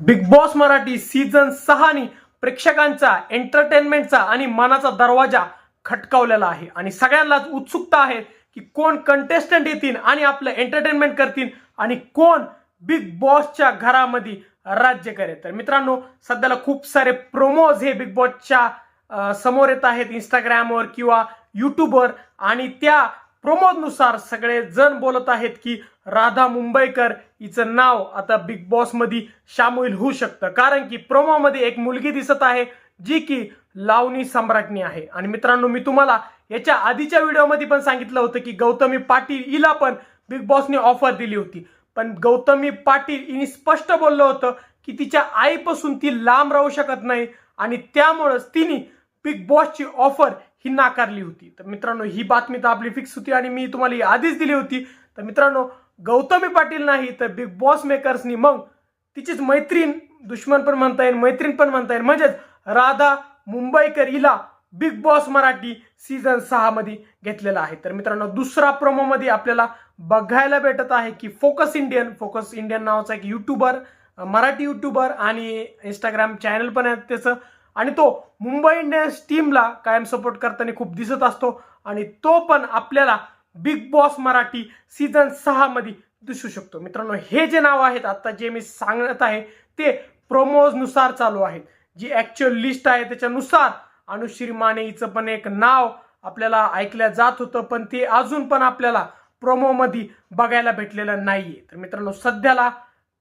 Big boss Marathi season 6 नी प्रेक्षकांचा एंटरटेनमेंटचा आणि मनाचा दरवाजा खटकावलेला आहे आणि सगळ्यांनाच उत्सुकता आहे की कोण कंटेस्टंट येतील आणि आपलं एंटरटेनमेंट करतील आणि कोण बिग बॉसच्या घरामध्ये राज्य करेल। तर मित्रांनो, सध्याला खूप सारे प्रोमोज हे बिग बॉसच्या समोर येत आहेत इंस्टाग्रामवर किंवा यूट्यूबवर आणि त्या प्रोमोनुसार सगळे जण बोलत आहेत की राधा मुंबईकर हिचं नाव आता बिग बॉस मध्ये शामिल होऊ शकतं, कारण की प्रोमो मध्ये एक मुलगी दिसत आहे जी की लावणी सम्राटनी आहे। आणि मित्रांनो, मी तुम्हाला याच्या आधीच्या व्हिडिओमध्ये पण सांगितलं होतं की गौतमी पाटील हिला पण बिग बॉसने ऑफर दिली होती, पण गौतमी पाटील हिने स्पष्ट बोललं होतं की तिच्या आईपासून ती लांब राहू शकत नाही आणि त्यामुळेच तिने बिग बॉसची ऑफर ही नाकारली होती। तर मित्रांनो, ही बातमी तर आपली फिक्स होती आणि मी तुम्हाला ही आधीच दिली होती। तर मित्रांनो, गौतमी पाटील नाही तर बिग बॉस मेकर्सनी मग तिचीच मैत्रीण, दुश्मन पण म्हणता येईल, मैत्रीण पण म्हणता येईल, म्हणजेच राधा मुंबईकर हिला बिग बॉस मराठी सीझन 6 मध्ये घेतलेला आहे। तर मित्रांनो, दुसरा प्रोमो मध्ये आपल्याला बघायला भेटत आहे की फोकस इंडियन नावाचा एक युट्यूबर, मराठी युट्यूबर आणि इंस्टाग्राम चॅनल पण आहे त्याचं, आणि तो मुंबई इंडियन्स टीमला कायम सपोर्ट करताना खूप दिसत असतो आणि तो पण आपल्याला बिग बॉस मराठी सीझन 6 मध्ये दिसू शकतो। मित्रांनो, हे जे नाव आहेत आता जे मी सांगत आहे ते प्रोमोज नुसार चालू आहेत, जी ऍक्च्युअल लिस्ट आहे त्याच्यानुसार अनुश्री माने हिचं पण एक नाव आपल्याला ऐकल्या जात होतं, पण ते अजून पण आपल्याला प्रोमो मध्ये बघायला भेटलेलं नाहीये। तर मित्रांनो, सध्याला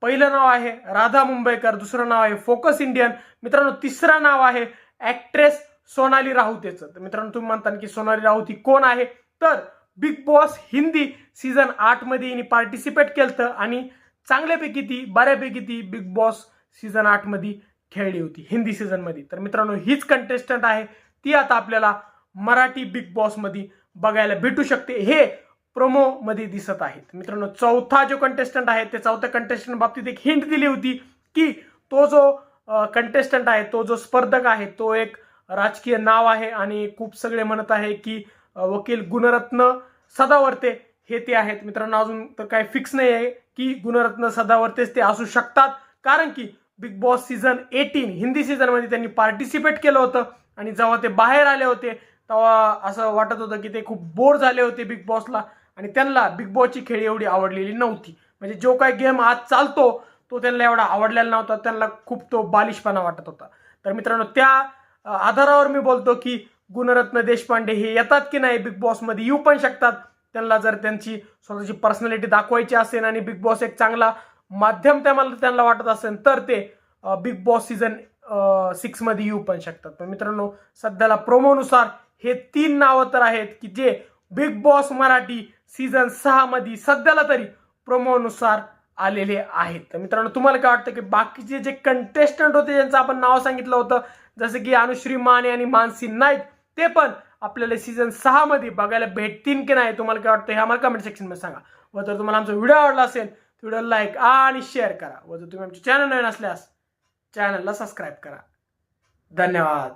पहिलं नाव आहे राधा मुंबईकर, दुसरं नाव आहे फोकस इंडियन, मित्रांनो तिसरं नाव आहे ऍक्ट्रेस सोनाली राऊत याचं। तर मित्रांनो, तुम्ही म्हणता की सोनाली राऊत ही कोण आहे, तर बिग बॉस हिंदी सीझन 8 मध्ये हिने पार्टिसिपेट केलं आणि चांगल्यापैकी ती बऱ्यापैकी ती बिग बॉस सीझन 8 मध्ये खेळली होती हिंदी सीझन मध्ये। तर मित्रांनो, हीच कंटेस्टंट आहे, ती आता आपल्याला मराठी बिग बॉस मध्ये बघायला भेटू शकते, हे प्रोमो मध्ये दिसत आहे। मित्रांनो, चौथा जो कंटेस्टंट आहे त्या चौथ्या कंटेस्टंट बाबतीत एक हिंट दिली होती की तो जो कंटेस्टंट आहे, तो जो स्पर्धक आहे, तो एक राजकीय नाव आहे आणि खूप सगळे म्हणत आहे की वकील गुणरत्न सदावर्ते हे ते आहेत। मित्रांनो, अजून तर काही फिक्स नाही आहे की गुणरत्न सदावर्तेच ते असू शकतात, कारण की big boss season 18 Hindi season मध्ये त्यांनी पार्टिसिपेट केलं होतं आणि जेव्हा ते बाहेर आले होते तेव्हा असं वाटत होतं की ते खूप बोर झाले होते बिग बॉसला आणि त्यांना बिग बॉसची खेळी एवढी आवडलेली नव्हती, म्हणजे जो काही गेम आज चालतो तो त्यांना एवढा आवडलेला नव्हता, त्यांना खूप तो बालिशपणा वाटत होता। तर मित्रांनो, त्या आधारावर मी बोलतो की गुणरत्न देशपांडे हे येतात की नाही बिग बॉस मध्ये, येऊ पण शकतात, त्यांना जर त्यांची स्वतःची पर्सनॅलिटी दाखवायची असेल आणि बिग बॉस एक चांगला माध्यम त्यांना वाटत असेल तर ते बिग बॉस सीझन 6 मध्ये येऊ पण शकतात। पण मित्रांनो, सध्याला प्रोमोनुसार हे 3 नावं तर आहेत की जे बिग बॉस मराठी सीझन 6 मध्ये सध्याला तरी प्रोमोनुसार आलेले आहेत। तर मित्रांनो, तुम्हाला काय वाटतं की बाकीचे जे कंटेस्टंट होते ज्यांचं आपण नाव सांगितलं होतं, जसं की अनुश्री माने आणि मानसी नाईक, ते पण आपल्याला सीझन 6 मध्ये बघायला भेटतील की नाही, तुम्हाला काय वाटतं हे आम्हाला कमेंट सेक्शन मध्ये सांगा। व जर तुम्हाला आमचा व्हिडिओ आवडला असेल तर व्हिडिओ लाईक आणि शेअर करा, व जर तुम्ही आमच्या चॅनल नवीन असल्यास चॅनलला सबस्क्राईब करा। धन्यवाद।